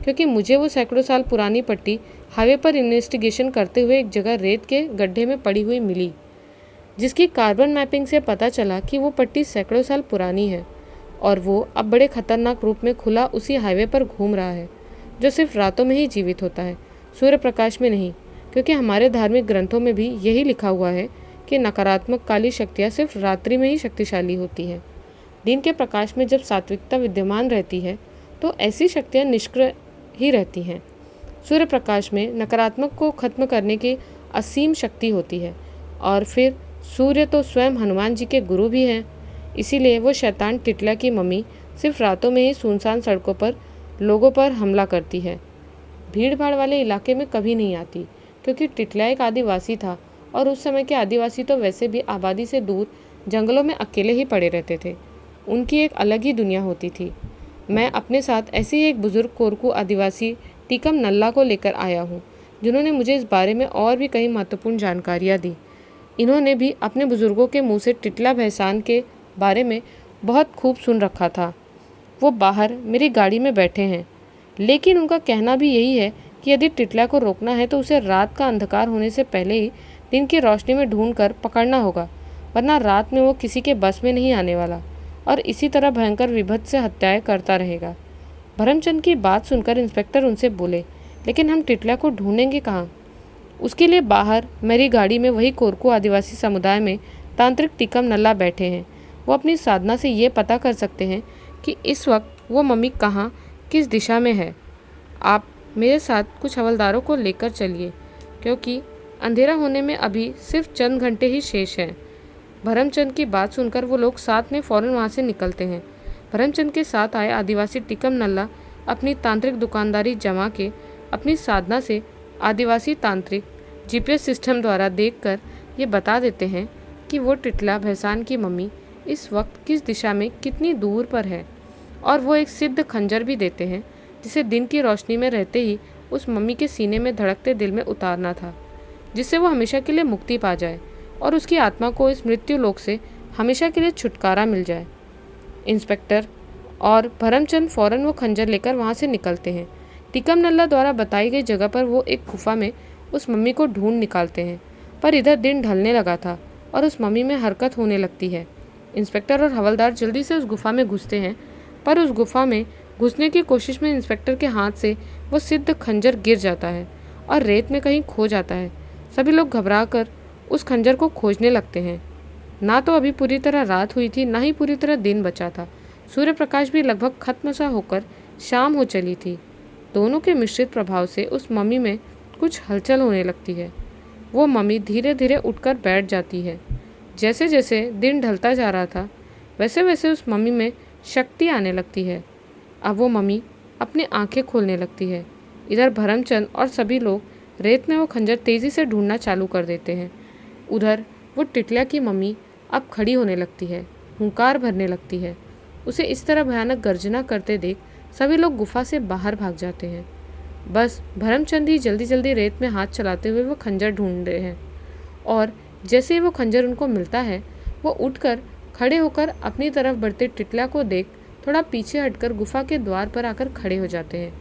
क्योंकि मुझे वो सैकड़ों साल पुरानी पट्टी हाईवे पर इन्वेस्टिगेशन करते हुए एक जगह रेत के गड्ढे में पड़ी हुई मिली, जिसकी कार्बन मैपिंग से पता चला कि वो पट्टी सैकड़ों साल पुरानी है और वो अब बड़े खतरनाक रूप में खुला उसी हाईवे पर घूम रहा है, जो सिर्फ रातों में ही जीवित होता है, सूर्य प्रकाश में नहीं। क्योंकि हमारे धार्मिक ग्रंथों में भी यही लिखा हुआ है कि नकारात्मक काली शक्तियाँ सिर्फ रात्रि में ही शक्तिशाली होती हैं। दिन के प्रकाश में जब सात्विकता विद्यमान रहती है तो ऐसी शक्तियाँ निष्क्रिय ही रहती हैं। सूर्य प्रकाश में नकारात्मक को खत्म करने की असीम शक्ति होती है, और फिर सूर्य तो स्वयं हनुमान जी के गुरु भी हैं। इसीलिए वो शैतान टिटला की मम्मी सिर्फ रातों में ही सुनसान सड़कों पर लोगों पर हमला करती है, भीड़ भाड़ वाले इलाके में कभी नहीं आती, क्योंकि टिटला एक आदिवासी था और उस समय के आदिवासी तो वैसे भी आबादी से दूर जंगलों में अकेले ही पड़े रहते थे। उनकी एक अलग ही दुनिया होती थी। मैं अपने साथ ऐसे ही एक बुजुर्ग कोरकू आदिवासी टीकम नल्ला को लेकर आया हूँ, जिन्होंने मुझे इस बारे में और भी कई महत्वपूर्ण जानकारियाँ दी। इन्होंने भी अपने बुजुर्गों के मुँह से टिटला भैसान के बारे में बहुत खूब सुन रखा था। वो बाहर मेरी गाड़ी में बैठे हैं, लेकिन उनका कहना भी यही है कि यदि टिटला को रोकना है तो उसे रात का अंधकार होने से पहले ही दिन की रोशनी में ढूंढकर पकड़ना होगा, वरना रात में वो किसी के बस में नहीं आने वाला और इसी तरह भयंकर विभत्स से हत्याएं करता रहेगा। भरमचंद की बात सुनकर इंस्पेक्टर उनसे बोले, लेकिन हम टिटला को ढूंढेंगे कहाँ? उसके लिए बाहर मेरी गाड़ी में वही कोरकू आदिवासी समुदाय में तांत्रिक टीकम नल्ला बैठे हैं। वो अपनी साधना से ये पता कर सकते हैं कि इस वक्त वो मम्मी कहाँ, किस दिशा में है। आप मेरे साथ कुछ हवलदारों को लेकर चलिए, क्योंकि अंधेरा होने में अभी सिर्फ चंद घंटे ही शेष हैं। भरमचंद की बात सुनकर वो लोग साथ में फ़ौरन वहाँ से निकलते हैं। भरमचंद के साथ आए आदिवासी टीकम नल्ला अपनी तांत्रिक दुकानदारी जमा के अपनी साधना से आदिवासी तांत्रिक जीपीएस सिस्टम द्वारा देखकर ये बता देते हैं कि वो टिटला भैसान की मम्मी इस वक्त किस दिशा में कितनी दूर पर है, और वो एक सिद्ध खंजर भी देते हैं जिसे दिन की रोशनी में रहते ही उस मम्मी के सीने में धड़कते दिल में उतारना था, जिससे वो हमेशा के लिए मुक्ति पा जाए और उसकी आत्मा को इस मृत्यु लोक से हमेशा के लिए छुटकारा मिल जाए। इंस्पेक्टर और भरमचंद फौरन वो खंजर लेकर वहाँ से निकलते हैं। टीकम नल्ला द्वारा बताई गई जगह पर वो एक गुफा में उस मम्मी को ढूंढ निकालते हैं, पर इधर दिन ढलने लगा था और उस मम्मी में हरकत होने लगती है। इंस्पेक्टर और हवलदार जल्दी से उस गुफा में घुसते हैं, पर उस गुफा में घुसने की कोशिश में इंस्पेक्टर के हाथ से वो सिद्ध खंजर गिर जाता है और रेत में कहीं खो जाता है। सभी लोग घबरा कर उस खंजर को खोजने लगते हैं। ना तो अभी पूरी तरह रात हुई थी, ना ही पूरी तरह दिन बचा था। सूर्य प्रकाश भी लगभग खत्म सा होकर शाम हो चली थी। दोनों के मिश्रित प्रभाव से उस मम्मी में कुछ हलचल होने लगती है। वो मम्मी धीरे धीरे उठकर बैठ जाती है। जैसे जैसे दिन ढलता जा रहा था, वैसे वैसे उस मम्मी में शक्ति आने लगती है। अब वो मम्मी अपनी आंखें खोलने लगती है। इधर भरमचंद और सभी लोग रेत में वो खंजर तेज़ी से ढूंढना चालू कर देते हैं। उधर वो टिटला की मम्मी अब खड़ी होने लगती है, हुंकार भरने लगती है। उसे इस तरह भयानक गर्जना करते देख सभी लोग गुफा से बाहर भाग जाते हैं। बस भरमचंद ही जल्दी जल्दी रेत में हाथ चलाते हुए वो खंजर ढूंढ रहे हैं, और जैसे ही वो खंजर उनको मिलता है, वो उठकर खड़े होकर अपनी तरफ बढ़ते टिटला को देख थोड़ा पीछे हटकर गुफा के द्वार पर आकर खड़े हो जाते हैं,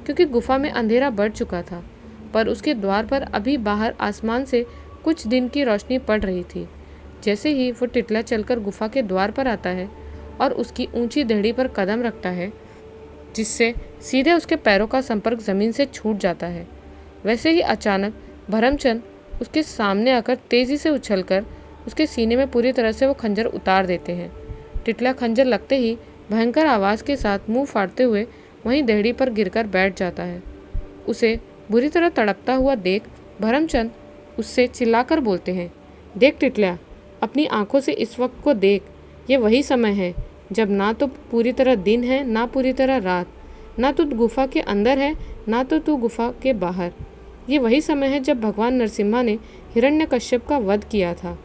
क्योंकि गुफा में अंधेरा बढ़ चुका था, पर उसके द्वार पर अभी बाहर आसमान से कुछ दिन की रोशनी पड़ रही थी। जैसे ही वो टिटला चलकर गुफा के द्वार पर आता है और उसकी ऊंची देहड़ी पर कदम रखता है, जिससे सीधे उसके पैरों का संपर्क ज़मीन से छूट जाता है, वैसे ही अचानक भरमचंद उसके सामने आकर तेज़ी से उछलकर उसके सीने में पूरी तरह से वो खंजर उतार देते हैं। टिटला खंजर लगते ही भयंकर आवाज़ के साथ मुंह फाड़ते हुए वहीं देहड़ी पर गिरकर बैठ जाता है। उसे बुरी तरह तड़पता हुआ देख भरमचंद उससे चिल्लाकर बोलते हैं, देख टिटला, अपनी आंखों से इस वक्त को देख। ये वही समय है जब ना तो पूरी तरह दिन है, ना पूरी तरह रात, ना तो गुफा के अंदर है, ना तो तू गुफा के बाहर। ये वही समय है जब भगवान नरसिम्हा ने हिरण्यकश्यप का वध किया था।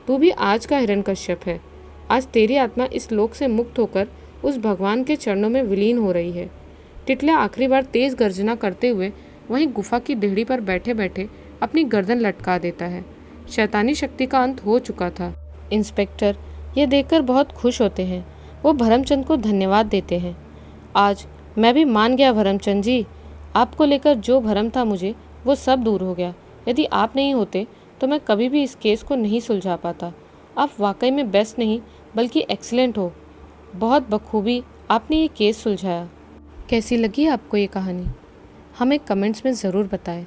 तू भी आज का हिरण्यकश्यप है। आज तेरी आत्मा इस लोक से मुक्त होकर उस भगवान के चरणों में विलीन हो रही है। टिटला आखिरी बार तेज गर्जना करते हुए वहीं गुफा की देहड़ी पर बैठे बैठे अपनी गर्दन लटका देता है। शैतानी शक्ति का अंत हो चुका था। इंस्पेक्टर ये देखकर बहुत खुश होते हैं। वो भरमचंद को धन्यवाद देते हैं। आज मैं भी मान गया भरमचंद जी, आपको लेकर जो भरम था मुझे, वो सब दूर हो गया। यदि आप नहीं होते तो मैं कभी भी इस केस को नहीं सुलझा पाता। आप वाकई में बेस्ट नहीं बल्कि एक्सीलेंट हो। बहुत बखूबी आपने ये केस सुलझाया। कैसी लगी आपको ये कहानी? हमें कमेंट्स में ज़रूर बताएं।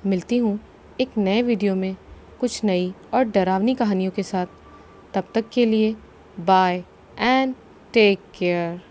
मिलती हूँ एक नए वीडियो में कुछ नई और डरावनी कहानियों के साथ। तब तक के लिए बाय एंड टेक केयर।